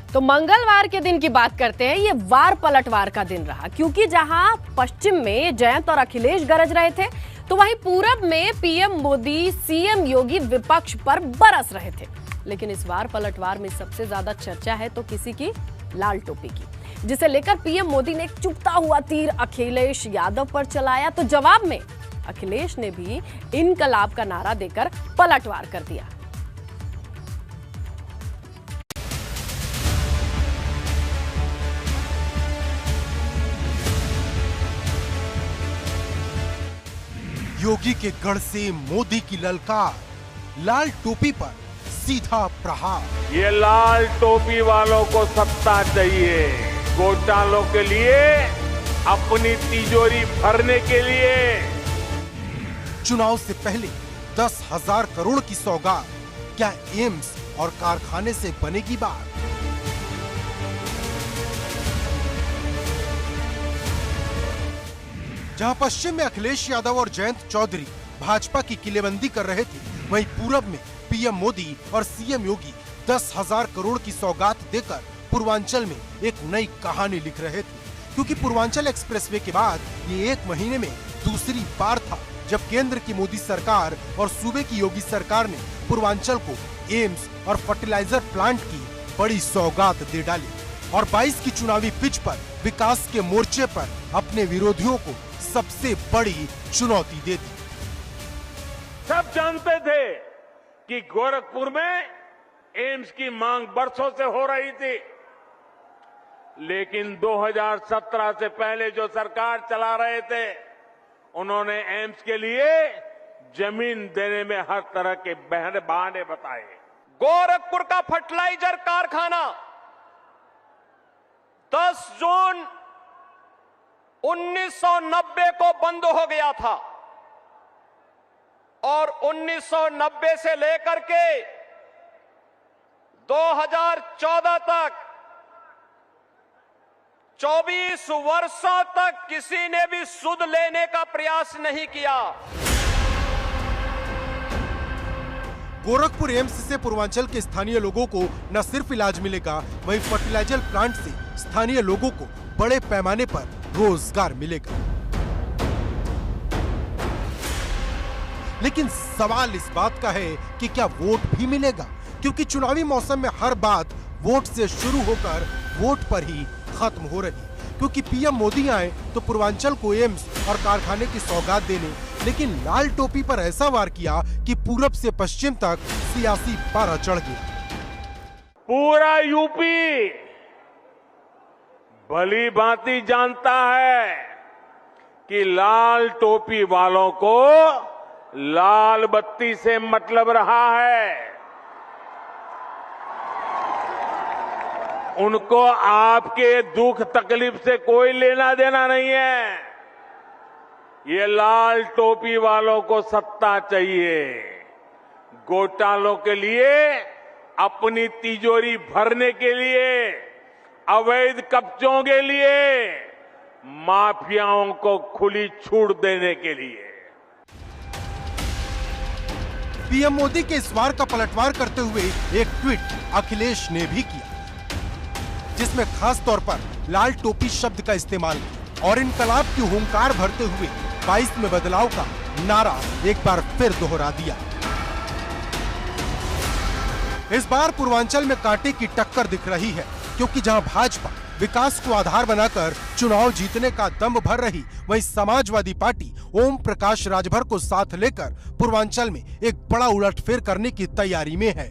तो मंगलवार के दिन की बात करते हैं। ये वार पलटवार का दिन रहा, क्योंकि जहां पश्चिम में जयंत और अखिलेश गरज रहे थे, तो वहीं पूरब में पीएम मोदी, सीएम योगी विपक्ष पर बरस रहे थे। लेकिन इस वार पलटवार में सबसे ज्यादा चर्चा है तो किसी की, लाल टोपी की, जिसे लेकर पीएम मोदी ने एक चुभता हुआ तीर अखिलेश यादव पर चलाया, तो जवाब में अखिलेश ने भी इनकलाब का नारा देकर पलटवार कर दिया। योगी के गढ़ से मोदी की ललकार, लाल टोपी पर सीधा प्रहार। ये लाल टोपी वालों को सत्ता चाहिए, घोटालों के लिए, अपनी तिजोरी भरने के लिए। चुनाव से पहले 10,000 करोड़ की सौगात, क्या एम्स और कारखाने से बनेगी बात? जहां पश्चिम में अखिलेश यादव और जयंत चौधरी भाजपा की किलेबंदी कर रहे थे, वहीं पूरब में पीएम मोदी और सीएम योगी 10,000 करोड़ की सौगात देकर पूर्वांचल में एक नई कहानी लिख रहे थे। क्योंकि पूर्वांचल एक्सप्रेसवे के बाद ये एक महीने में दूसरी बार था जब केंद्र की मोदी सरकार और सूबे की योगी सरकार ने पूर्वांचल को एम्स और फर्टिलाइजर प्लांट की बड़ी सौगात दे डाली और 22 की चुनावी पिच पर विकास के मोर्चे पर अपने विरोधियों को सबसे बड़ी चुनौती दे दी। सब जानते थे कि गोरखपुर में एम्स की मांग बरसों से हो रही थी, लेकिन 2017 से पहले जो सरकार चला रहे थे, उन्होंने एम्स के लिए जमीन देने में हर तरह के बहाने बताए। गोरखपुर का फर्टिलाइजर कारखाना 10 जून 1990 को बंद हो गया था और 1990 से लेकर के 2014 तक 24 वर्षों तक किसी ने भी सुध लेने का प्रयास नहीं किया। गोरखपुर एम्स से पूर्वांचल के स्थानीय लोगों को न सिर्फ इलाज मिलेगा, वहीं फर्टिलाइजर प्लांट से स्थानीय लोगों को बड़े पैमाने पर रोजगार मिलेगा। लेकिन सवाल इस बात का है कि क्या वोट भी मिलेगा? क्योंकि चुनावी मौसम में हर बात वोट से शुरू होकर वोट पर ही खत्म हो रही। क्योंकि पीएम मोदी आए तो पूर्वांचल को एम्स और कारखाने की सौगात देने, लेकिन लाल टोपी पर ऐसा वार किया कि पूरब से पश्चिम तक सियासी पारा चढ़ गया। पूरा यूपी भली भांति जानता है कि लाल टोपी वालों को लाल बत्ती से मतलब रहा है। उनको आपके दुख तकलीफ से कोई लेना देना नहीं है। ये लाल टोपी वालों को सत्ता चाहिए, घोटालों के लिए, अपनी तिजोरी भरने के लिए, अवैध कब्जों के लिए, माफियाओं को खुली छूट देने के लिए। पीएम मोदी के इस वार का पलटवार करते हुए एक ट्वीट अखिलेश ने भी किया, जिसमें खास तौर पर लाल टोपी शब्द का इस्तेमाल और इनकलाब की हुंकार भरते हुए 22 में बदलाव का नारा एक बार फिर दोहरा दिया। इस बार पूर्वांचल में कांटे की टक्कर दिख रही है, क्योंकि जहां भाजपा विकास को आधार बनाकर चुनाव जीतने का दम भर रही, वहीं समाजवादी पार्टी ओम प्रकाश राजभर को साथ लेकर पूर्वांचल में एक बड़ा उलटफेर करने की तैयारी में है।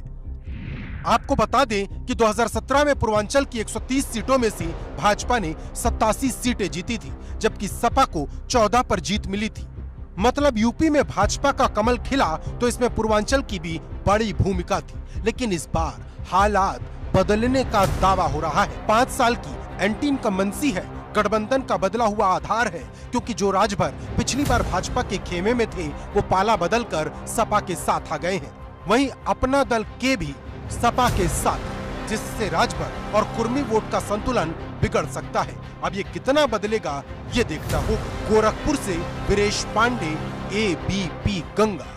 आपको बता दें कि 2017 में पूर्वांचल की 130 सीटों में से भाजपा ने 87 सीटें जीती थी, जबकि सपा को 14 पर जीत मिली थी। मतलब यूपी में भाजपा का कमल खिला तो इसमें पूर्वांचल की भी बड़ी भूमिका थी। लेकिन इस बार हालात बदलने का दावा हो रहा है। 5 साल की एंटी इनकम्बेंसी है, गठबंधन का बदला हुआ आधार है, क्योंकि जो राजभर पिछली बार भाजपा के खेमे में थे, वो पाला बदलकर सपा के साथ आ गए हैं। वहीं अपना दल के भी सपा के साथ, जिससे राजभर और कुर्मी वोट का संतुलन बिगड़ सकता है। अब ये कितना बदलेगा, ये देखना होगा। गोरखपुर से वीरेश पांडे, ABP गंगा।